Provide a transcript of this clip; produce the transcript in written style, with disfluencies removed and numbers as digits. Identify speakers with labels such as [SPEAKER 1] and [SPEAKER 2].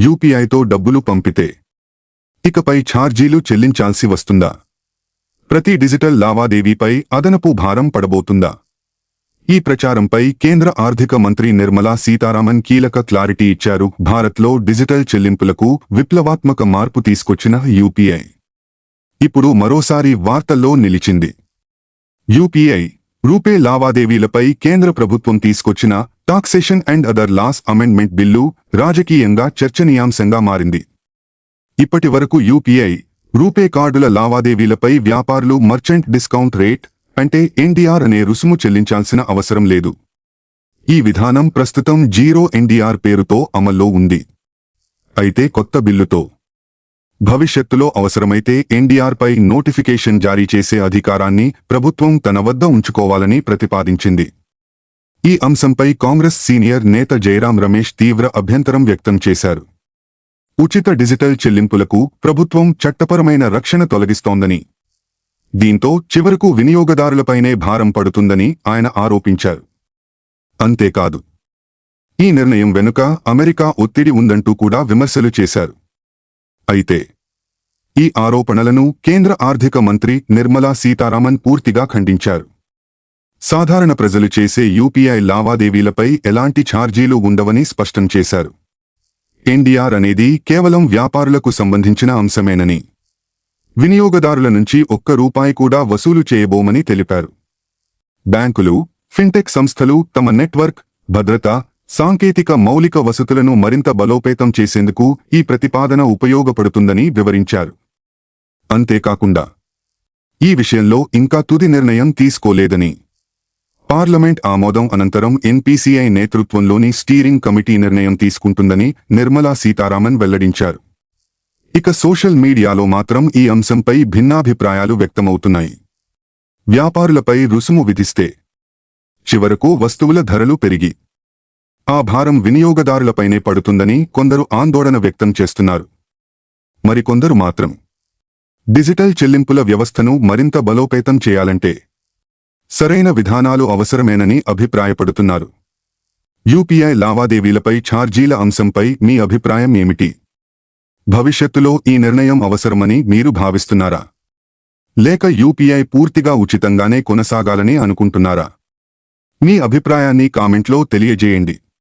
[SPEAKER 1] యూపీఐతో డబ్బులు పంపితే ఇకపై ఛార్జీలు చెల్లించాల్సి వస్తుందా? ప్రతి డిజిటల్ లావాదేవీపై అదనపు భారం పడబోతుందా? ఈ ప్రచారంపై కేంద్ర ఆర్థిక మంత్రి నిర్మలా సీతారామన్ కీలక క్లారిటీ ఇచ్చారు. భారత్లో డిజిటల్ చెల్లింపులకు విప్లవాత్మక మార్పు తీసుకొచ్చిన యూపీఐ ఇప్పుడు మరోసారి వార్తల్లో నిలిచింది. యూపీఐ, రూపే లావాదేవీలపై కేంద్ర ప్రభుత్వం తీసుకొచ్చిన taxation and other loss amendment bill రాజకీయంగా చర్చనీయాంశంగా మారింది. ఇప్పటి వరకు యూపీఐ, రూపే కార్డుల లావాదేవీలపై వ్యాపారులు మర్చెంట్ డిస్కౌంట్ రేట్ అంటే ఎన్డీఆర్ అనే రుసుము చెల్లించాల్సిన అవసరం లేదు. ఈ విధానం ప్రస్తుతం జీరో ఎన్డీఆర్ పేరుతో అమల్లో ఉంది. అయితే కొత్త బిల్లుతో భవిష్యత్తులో అవసరమైతే ఎన్డీఆర్ పై నోటిఫికేషన్ జారీ చేసే అధికారాన్ని ప్రభుత్వం తన వద్ద ఉంచుకోవాలని ప్రతిపాదించింది. ఈ అంశంపై కాంగ్రెస్ సీనియర్ నేత జయరాం రమేష్ తీవ్ర అభ్యంతరం వ్యక్తం చేశారు. ఉచిత డిజిటల్ చెల్లింపులకు ప్రభుత్వం చట్టపరమైన రక్షణ తొలగిస్తోందని, దీంతో చివరకు వినియోగదారులపైనే భారం పడుతుందని ఆయన ఆరోపించారు. అంతేకాదు, ఈ నిర్ణయం వెనుక అమెరికా ఒత్తిడి ఉందంటూ కూడా విమర్శలు చేశారు. అయితే ఈ ఆరోపణలను కేంద్ర ఆర్థిక మంత్రి నిర్మలా సీతారామన్ పూర్తిగా ఖండించారు. సాధారణ ప్రజలు చేసే యూపీఐ లావాదేవీలపై ఎలాంటి ఛార్జీలు ఉండవని స్పష్టం చేశారు. ఎన్డీఆర్ అనేది కేవలం వ్యాపారులకు సంబంధించిన అంశమేనని, వినియోగదారుల నుంచి ఒక్క రూపాయి కూడా వసూలు చేయబోమని తెలిపారు. బ్యాంకులు, ఫిన్టెక్ సంస్థలు తమ నెట్వర్క్, భద్రత, సాంకేతిక మౌలిక వసతులను మరింత బలోపేతం చేసేందుకు ఈ ప్రతిపాదన ఉపయోగపడుతుందని వివరించారు. అంతేకాకుండా ఈ విషయంలో ఇంకా తుది నిర్ణయం తీసుకోలేదని, పార్లమెంట్ ఆమోదం అనంతరం ఎన్పీసీఐ నేతృత్వంలోని స్టీరింగ్ కమిటీ నిర్ణయం తీసుకుంటుందని నిర్మలా సీతారామన్ వెల్లడించారు. ఇక సోషల్ మీడియాలో మాత్రం ఈ అంశంపై భిన్నాభిప్రాయాలు వ్యక్తమవుతున్నాయి. వ్యాపారులపై రుసుము విధిస్తే చివరకు వస్తువుల ధరలు పెరిగి ఆ భారం వినియోగదారులపైనే పడుతుందని కొందరు ఆందోళన వ్యక్తం చేస్తున్నారు. మరికొందరు మాత్రం డిజిటల్ చెల్లింపుల వ్యవస్థను మరింత బలోపేతం చేయాలంటే సరైన విధానాలు అవసరమేనని అభిప్రాయపడుతున్నారు. యూపీఐ లావాదేవీలపై ఛార్జీల అంశంపై మీ అభిప్రాయం ఏమిటి? భవిష్యత్తులో ఈ నిర్ణయం అవసరమని మీరు భావిస్తున్నారా? లేక యూపీఐ పూర్తిగా ఉచితంగానే కొనసాగాలని అనుకుంటున్నారా? మీ అభిప్రాయాన్ని కామెంట్లో తెలియజేయండి.